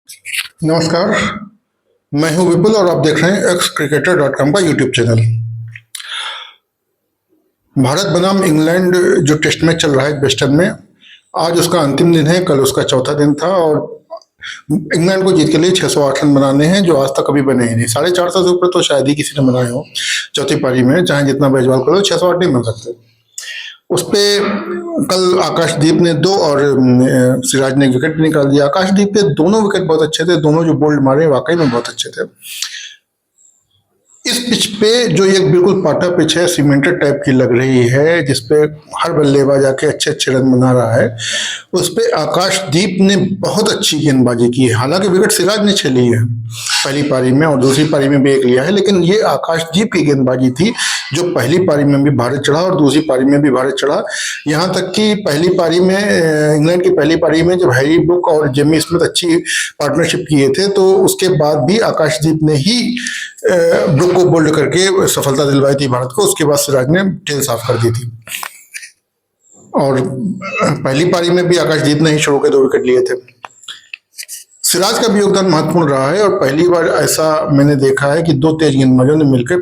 नमस्कार। मैं हूं विपुल और आप देख रहे हैं xcricketer.com का यूट्यूब चैनल। भारत बनाम इंग्लैंड जो टेस्ट मैच चल रहा है वेस्टर्न में, आज उसका अंतिम दिन है। कल उसका चौथा दिन था और इंग्लैंड को जीत के लिए 608 रन बनाने हैं जो आज तक कभी बने ही नहीं। 450 से ऊपर तो शायद ही किसी ने बनाए हो चौथी पारी में, चाहे जितना बेजवाल करो 608 नहीं बन सकते। उस पे कल आकाशदीप ने 2 और सिराज ने विकेट भी निकाल दिया। आकाशदीप के दोनों विकेट बहुत अच्छे थे, दोनों जो बोल्ड मारे वाकई में बहुत अच्छे थे। इस पिच पे जो एक बिल्कुल पाटा पिच है, सीमेंटेड टाइप की लग रही है, जिसपे हर बल्लेबाज आके अच्छे अच्छे रन बना रहा है, उस पे आकाशदीप ने बहुत अच्छी गेंदबाजी की है। हालांकि विकेट सिराज ने 6 ली है पहली पारी में और दूसरी पारी में भी 1 लिया है, लेकिन ये आकाशदीप की गेंदबाजी थी जो पहली पारी में भी भारत चढ़ा और दूसरी पारी में भी भारत चढ़ा। यहाँ तक कि पहली पारी में इंग्लैंड की पहली पारी में जब हैरी ब्रुक और जेमी स्मिथ अच्छी पार्टनरशिप किए थे, तो उसके बाद भी आकाशदीप ने ही ब्रुक को बोल्ड करके सफलता दिलवाई थी भारत को। उसके बाद सिराज ने टेल साफ कर दी थी और पहली पारी में भी आकाशदीप ने ही शुरू के 2 विकेट लिए थे। सिराज का भी योगदान महत्वपूर्ण रहा है और पहली बार ऐसा मैंने देखा है कि 2 तेज गेंदबाजों ने मिलकर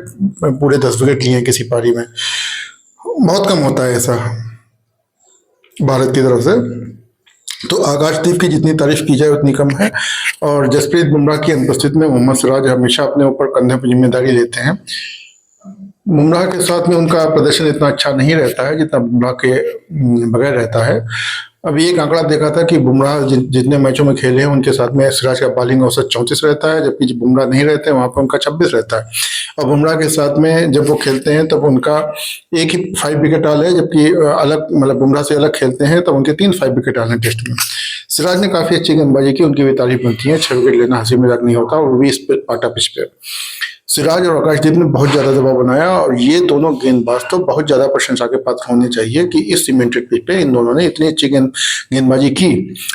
पूरे 10 विकेट लिए हैं किसी पारी में। बहुत कम होता है ऐसा भारत की तरफ से। तो आकाशदीप की जितनी तारीफ की जाए उतनी कम है। और जसप्रीत बुमराह की अनुपस्थिति में मोहम्मद सिराज हमेशा अपने ऊपर कंधे पर जिम्मेदारी लेते हैं। बुमराह के साथ में उनका प्रदर्शन इतना अच्छा नहीं रहता है जितना बुमराह के बगैर रहता है। अभी एक आंकड़ा देखा था कि बुमराह जितने मैचों में खेले हैं उनके साथ में सिराज का बॉलिंग औसत 34 रहता है, जबकि जब बुमराह नहीं रहते हैं वहां पर उनका 26 रहता है। और बुमराह के साथ में जब वो खेलते हैं तब उनका एक ही 5 विकेट ऑल है, जबकि अलग मतलब बुमराह से अलग खेलते हैं तब उनके 3 5 विकेट ऑल हैं टेस्ट में। सिराज ने काफी अच्छी गेंदबाजी की, उनकी भी तारीफ बनती है। 6 विकेट लेना हंसी मजाक नहीं होता, और वो भी इस पाटा पिच पे। सिराज और आकाशदीप ने बहुत ज्यादा दबाव बनाया और ये दोनों गेंदबाज तो बहुत ज्यादा प्रशंसा के पात्र होने चाहिए कि इस सीमेंटेड पिच पे इन दोनों ने इतनी अच्छी गेंदबाजी की।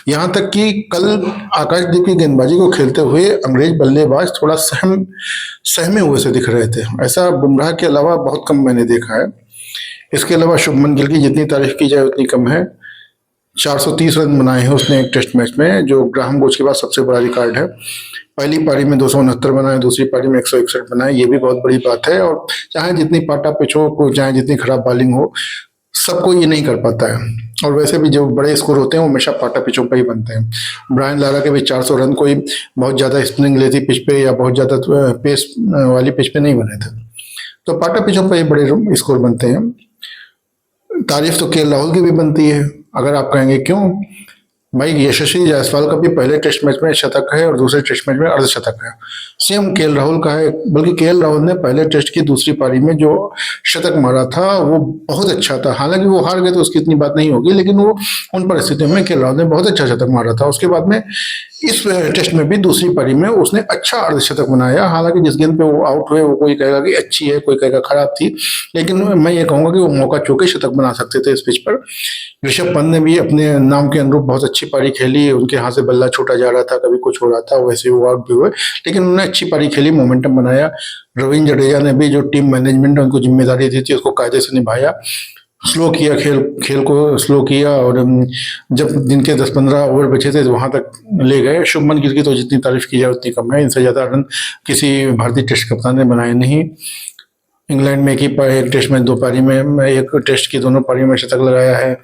यहाँ तक कि कल आकाशदीप की गेंदबाजी को खेलते हुए अंग्रेज बल्लेबाज थोड़ा सहमे हुए से दिख रहे थे। ऐसा बुमराह के अलावा बहुत कम मैंने देखा है। इसके अलावा शुभमन गिल की जितनी तारीफ की जाए उतनी कम है। 430 रन बनाए हैं उसने एक टेस्ट मैच में, जो ग्राहम गोच के बाद सबसे बड़ा रिकॉर्ड है। पहली पारी में 269 बनाए, दूसरी पारी में 161 बनाए, ये भी बहुत बड़ी बात है। और चाहे जितनी पाटा पिच हो, चाहे जितनी खराब बॉलिंग हो, सबको ये नहीं कर पाता है। और वैसे भी जो बड़े स्कोर होते हैं वो हमेशा पाटा पिचों पर ही बनते हैं। ब्रायन लारा के भी 400 रन कोई बहुत ज्यादा स्पिनिंग लेती पिच पे या बहुत ज्यादा पेस वाली पिच पे नहीं बने थे। तो पाटा पिचों पर ही बड़े स्कोर बनते हैं। तारीफ तो केएल राहुल की भी बनती है। अगर आप कहेंगे क्यों, भाई यशस्वी जायसवाल का भी पहले टेस्ट मैच में शतक है और दूसरे टेस्ट मैच में अर्धशतक है। सेम केएल राहुल का है, बल्कि केएल राहुल ने पहले टेस्ट की दूसरी पारी में जो शतक मारा था वो बहुत अच्छा था। हालांकि वो हार गए तो उसकी इतनी बात नहीं होगी, लेकिन वो उन परिस्थितियों में केएल राहुल ने बहुत अच्छा शतक मारा था। उसके बाद में इस टेस्ट में भी दूसरी पारी में उसने अच्छा अर्धशतक बनाया। हालांकि जिस गेंद पे वो आउट हुए वो कोई कहेगा कि अच्छी है, कोई कहेगा खराब थी, लेकिन मैं ये कहूंगा कि वो मौका चूके शतक बना सकते थे इस पिच पर। ऋषभ पंत ने भी अपने नाम के अनुरूप बहुत अच्छी पारी खेली। उनके हाथ से बल्ला छूटा जा रहा था, कभी कुछ हो रहा था, वैसे वो आउट भी हुए, लेकिन उन्होंने अच्छी पारी खेली, मोमेंटम बनाया। रविंद्र जडेजा ने भी जो टीम मैनेजमेंट ने उनको जिम्मेदारी दी थी उसको कायदे से निभाया। स्लो किया खेल को स्लो किया और जब दिन के 10-15 ओवर बचे थे तो वहां तक ले गए। शुभमन गिल की तो जितनी तारीफ की जाए उतनी कम है। इनसे ज्यादा रन किसी भारतीय टेस्ट कप्तान ने बनाए नहीं। इंग्लैंड में एक टेस्ट में 2 पारी में, एक टेस्ट की दोनों पारी में शतक लगाया है,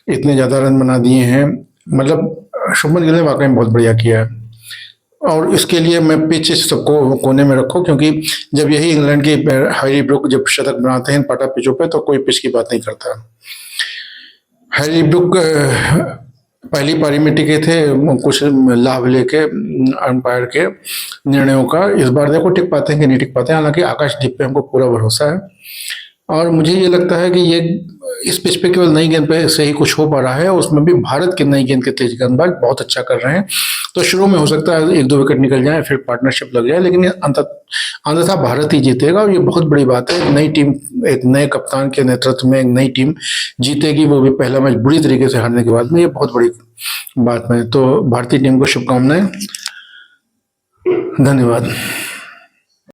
इतने ज्यादा रन बना दिए हैं। मतलब शुभमन गिल ने वाकई में बहुत बढ़िया किया है। और इसके लिए मैं पिच सबको कोने में रखो, क्योंकि जब यही इंग्लैंड के हैरी ब्रुक जब शतक बनाते हैं पाटा पिचों पे तो कोई पिच की बात नहीं करता। हैरी ब्रुक पहली पारी में टिके थे कुछ लाभ लेके अंपायर के निर्णयों का। इस बार देखो टिक पाते हैं कि नहीं टिक पाते हैं। हालांकि आकाशदीप पे हमको पूरा भरोसा है और मुझे ये लगता है कि ये इस पिच पे केवल नई गेंद पे से ही कुछ हो पा रहा है। उसमें भी भारत के नई गेंद के तेज गेंदबाज बहुत अच्छा कर रहे हैं। तो शुरू में हो सकता है 1-2 विकेट निकल जाए, फिर पार्टनरशिप लग जाए, लेकिन अंततः भारत ही जीतेगा। और ये बहुत बड़ी बात है। नई टीम, एक नए कप्तान के नेतृत्व में एक नई टीम जीतेगी, वो भी पहला मैच बुरी तरीके से हारने के बाद में। ये बहुत बड़ी बात है। तो भारतीय टीम को शुभकामनाएं। धन्यवाद।